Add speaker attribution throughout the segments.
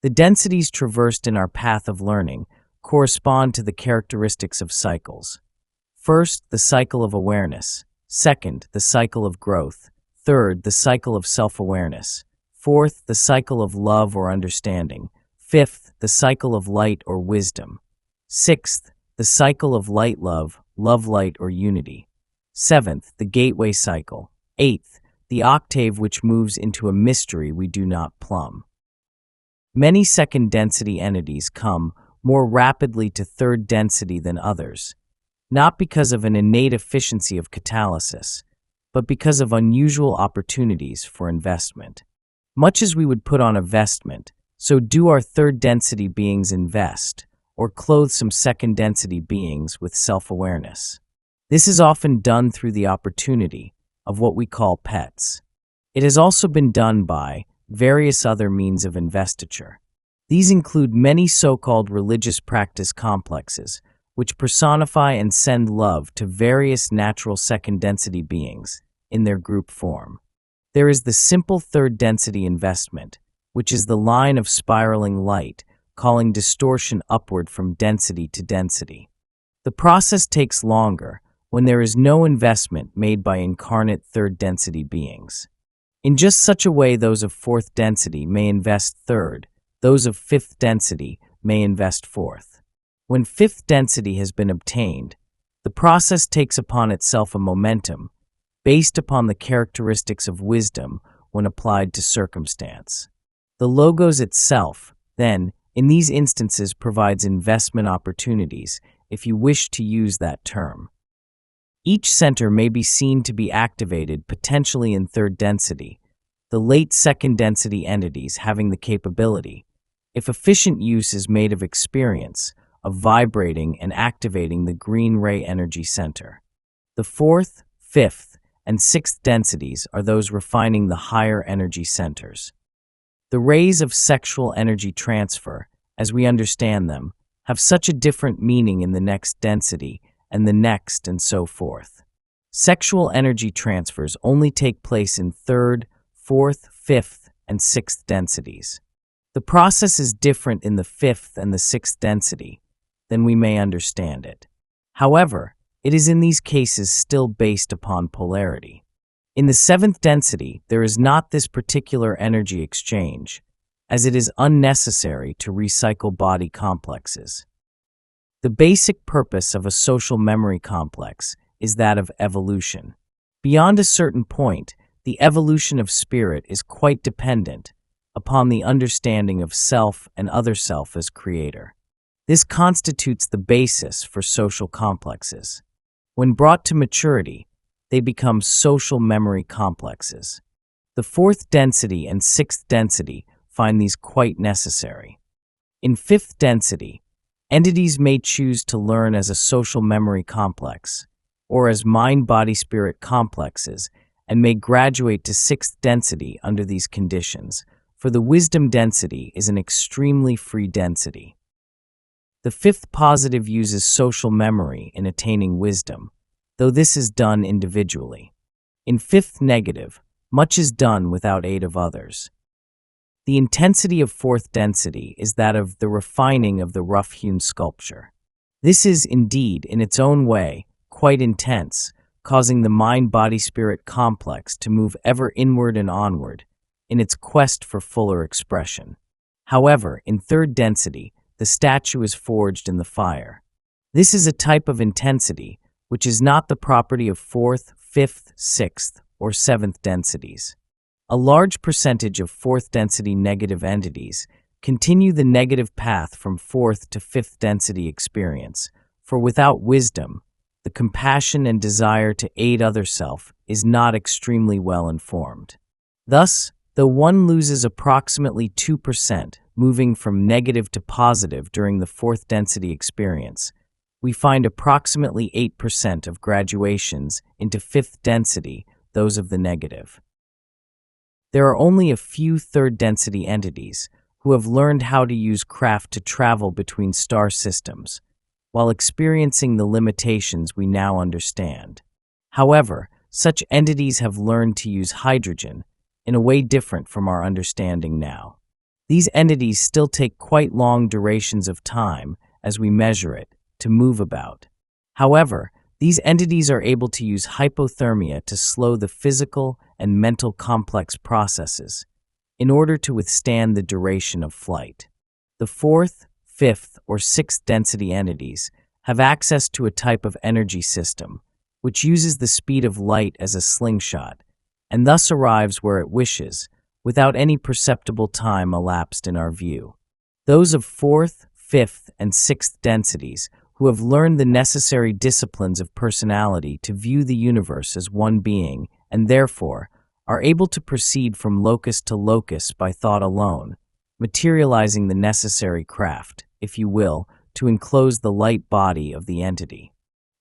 Speaker 1: The densities traversed in our path of learning correspond to the characteristics of cycles. First, the cycle of awareness. Second, the cycle of growth. Third, the cycle of self-awareness. Fourth, the cycle of love or understanding. Fifth, the cycle of light or wisdom. Sixth, the cycle of light-love, love-light or unity. Seventh, the gateway cycle. Eighth, the octave which moves into a mystery we do not plumb. Many second density entities come more rapidly to third density than others, not because of an innate efficiency of catalysis, but because of unusual opportunities for investment. Much as we would put on a vestment, so do our third density beings invest, or clothe some second density beings with self-awareness. This is often done through the opportunity of what we call pets. It has also been done by various other means of investiture. These include many so-called religious practice complexes, which personify and send love to various natural second density beings in their group form. There is the simple third density investment, which is the line of spiraling light, calling distortion upward from density to density. The process takes longer when there is no investment made by incarnate third density beings. In just such a way, those of fourth density may invest third, those of fifth density may invest fourth. When fifth density has been obtained, the process takes upon itself a momentum based upon the characteristics of wisdom when applied to circumstance. The logos itself, then, in these instances provides investment opportunities, if you wish to use that term. Each center may be seen to be activated potentially in third density, the late second density entities having the capability, if efficient use is made of experience, of vibrating and activating the green ray energy center. The fourth, fifth, and sixth densities are those refining the higher energy centers. The rays of sexual energy transfer, as we understand them, have such a different meaning in the next density and the next and so forth. Sexual energy transfers only take place in third, fourth, fifth, and sixth densities. The process is different in the fifth and the sixth density than we may understand it. However, it is in these cases still based upon polarity. In the seventh density, there is not this particular energy exchange, as it is unnecessary to recycle body complexes. The basic purpose of a social memory complex is that of evolution. Beyond a certain point, the evolution of spirit is quite dependent upon the understanding of self and other self as creator. This constitutes the basis for social complexes. When brought to maturity, they become social memory complexes. The fourth density and sixth density find these quite necessary. In fifth density, entities may choose to learn as a social memory complex, or as mind-body-spirit complexes, and may graduate to sixth density under these conditions, for the wisdom density is an extremely free density. The fifth positive uses social memory in attaining wisdom, though this is done individually. In fifth negative, much is done without aid of others. The intensity of fourth density is that of the refining of the rough-hewn sculpture. This is, indeed, in its own way, quite intense, causing the mind-body-spirit complex to move ever inward and onward in its quest for fuller expression. However, in third density, the statue is forged in the fire. This is a type of intensity which is not the property of fourth, fifth, sixth, or seventh densities. A large percentage of fourth density negative entities continue the negative path from fourth to fifth density experience, for without wisdom, the compassion and desire to aid other self is not extremely well informed. Thus, though one loses approximately 2% moving from negative to positive during the fourth density experience, we find approximately 8% of graduations into fifth density, those of the negative. There are only a few third density entities who have learned how to use craft to travel between star systems, while experiencing the limitations we now understand. However, such entities have learned to use hydrogen in a way different from our understanding now. These entities still take quite long durations of time, as we measure it, to move about. However, these entities are able to use hypothermia to slow the physical and mental complex processes in order to withstand the duration of flight. The fourth, fifth, or sixth density entities have access to a type of energy system which uses the speed of light as a slingshot and thus arrives where it wishes without any perceptible time elapsed in our view. Those of fourth, fifth, and sixth densities who have learned the necessary disciplines of personality to view the universe as one being and therefore are able to proceed from locus to locus by thought alone, materializing the necessary craft, if you will, to enclose the light body of the entity.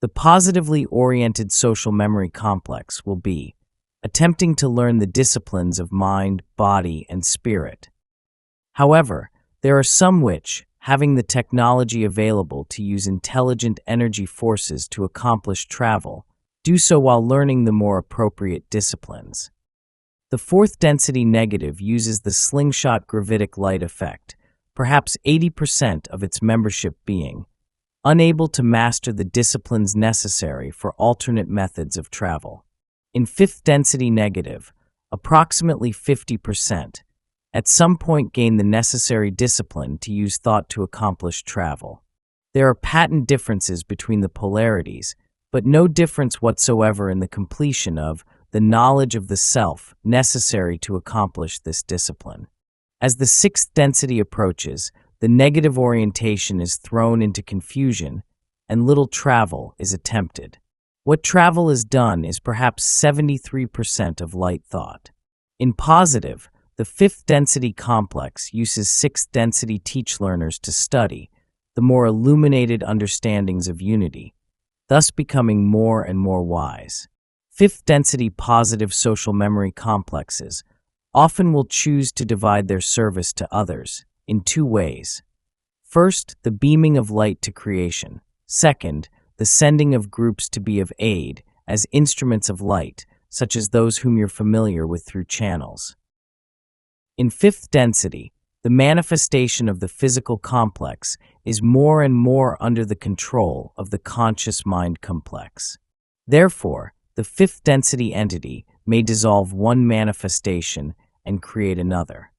Speaker 1: The positively oriented social memory complex will be attempting to learn the disciplines of mind, body, and spirit. However, there are some which, having the technology available to use intelligent energy forces to accomplish travel, do so while learning the more appropriate disciplines. The fourth density negative uses the slingshot gravitic light effect, perhaps 80% of its membership being unable to master the disciplines necessary for alternate methods of travel. In fifth density negative, approximately 50%, at some point gain the necessary discipline to use thought to accomplish travel. There are patent differences between the polarities, but no difference whatsoever in the completion of the knowledge of the self necessary to accomplish this discipline. As the sixth density approaches, the negative orientation is thrown into confusion and little travel is attempted. What travel is done is perhaps 73% of light thought. In positive, the fifth density complex uses sixth density teach learners to study the more illuminated understandings of unity, thus becoming more and more wise. Fifth density positive social memory complexes often will choose to divide their service to others in two ways. First, the beaming of light to creation. Second, the sending of groups to be of aid as instruments of light, such as those whom you're familiar with through channels. In fifth density, the manifestation of the physical complex is more and more under the control of the conscious mind complex. Therefore, the fifth density entity may dissolve one manifestation and create another.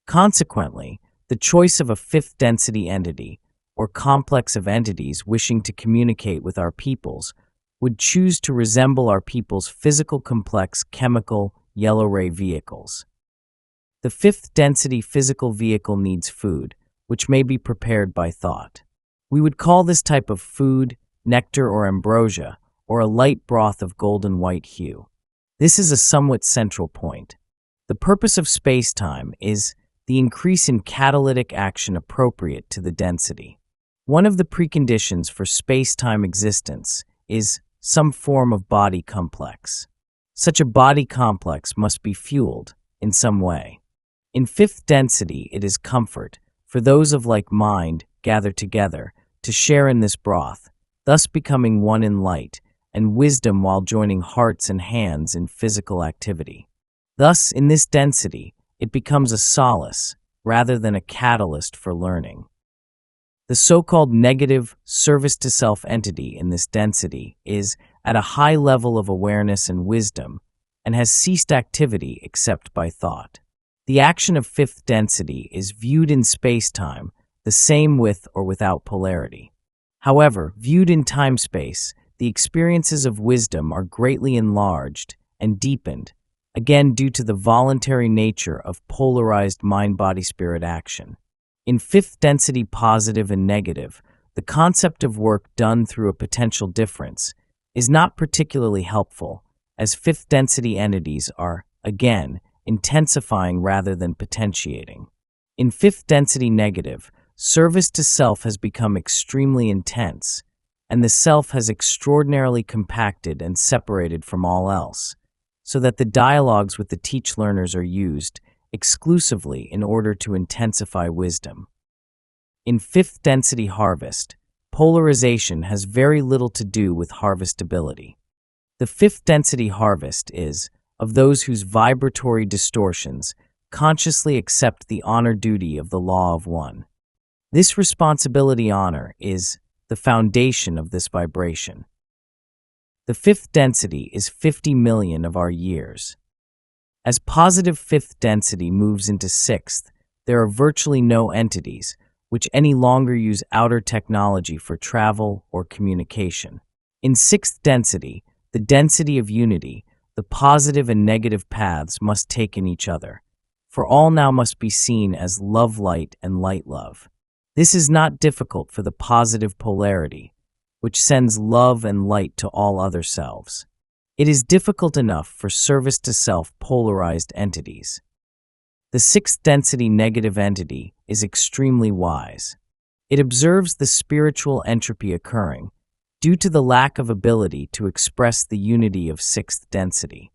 Speaker 1: Consequently, the choice of a fifth density entity, or complex of entities wishing to communicate with our peoples, would choose to resemble our people's physical complex chemical yellow-ray vehicles. The fifth density physical vehicle needs food, which may be prepared by thought. We would call this type of food nectar or ambrosia, or a light broth of golden white hue. This is a somewhat central point. The purpose of space-time is the increase in catalytic action appropriate to the density. One of the preconditions for space-time existence is some form of body complex. Such a body complex must be fueled in some way. In fifth density, it is comfort for those of like mind gather together to share in this broth, thus becoming one in light, and wisdom while joining hearts and hands in physical activity. Thus, in this density, it becomes a solace rather than a catalyst for learning. The so-called negative service-to-self entity in this density is at a high level of awareness and wisdom and has ceased activity except by thought. The action of fifth density is viewed in space-time the same with or without polarity. However, viewed in time-space, the experiences of wisdom are greatly enlarged and deepened, again due to the voluntary nature of polarized mind-body-spirit action. In fifth density positive and negative, the concept of work done through a potential difference is not particularly helpful, as fifth density entities are, again, intensifying rather than potentiating. In fifth density negative, service to self has become extremely intense, and the self has extraordinarily compacted and separated from all else, so that the dialogues with the teach learners are used exclusively in order to intensify wisdom. In fifth density harvest, polarization has very little to do with harvestability. The fifth density harvest is of those whose vibratory distortions consciously accept the honor duty of the law of one. This responsibility honor is the foundation of this vibration. The fifth density is 50 million of our years. As positive fifth density moves into sixth, there are virtually no entities which any longer use outer technology for travel or communication. In sixth density, the density of unity, the positive and negative paths must take in each other, for all now must be seen as love-light and light-love. This is not difficult for the positive polarity, which sends love and light to all other selves. It is difficult enough for service to self polarized entities. The sixth density negative entity is extremely wise. It observes the spiritual entropy occurring due to the lack of ability to express the unity of sixth density.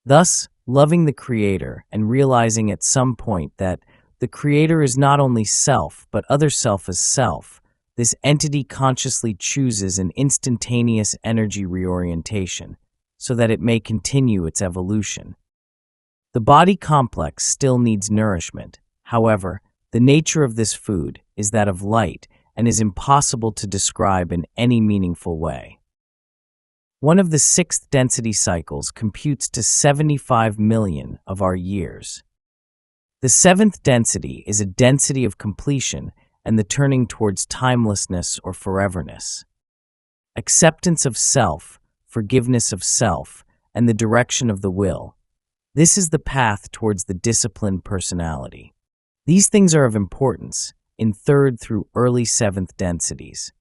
Speaker 1: Thus, loving the Creator and realizing at some point that the Creator is not only self, but other self is self, this entity consciously chooses an instantaneous energy reorientation so that it may continue its evolution. The body complex still needs nourishment. However, the nature of this food is that of light and is impossible to describe in any meaningful way. One of the sixth density cycles computes to 75 million of our years. The seventh density is a density of completion and the turning towards timelessness or foreverness. Acceptance of self, forgiveness of self, and the direction of the will. This is the path towards the disciplined personality. These things are of importance in third through early seventh densities.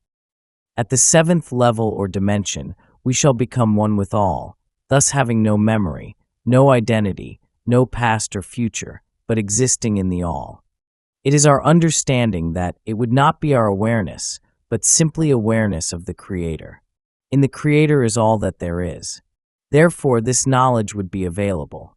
Speaker 1: At the seventh level or dimension, we shall become one with all, thus having no memory, no identity, no past or future, but existing in the all. It is our understanding that it would not be our awareness, but simply awareness of the Creator. In the Creator is all that there is. Therefore, this knowledge would be available.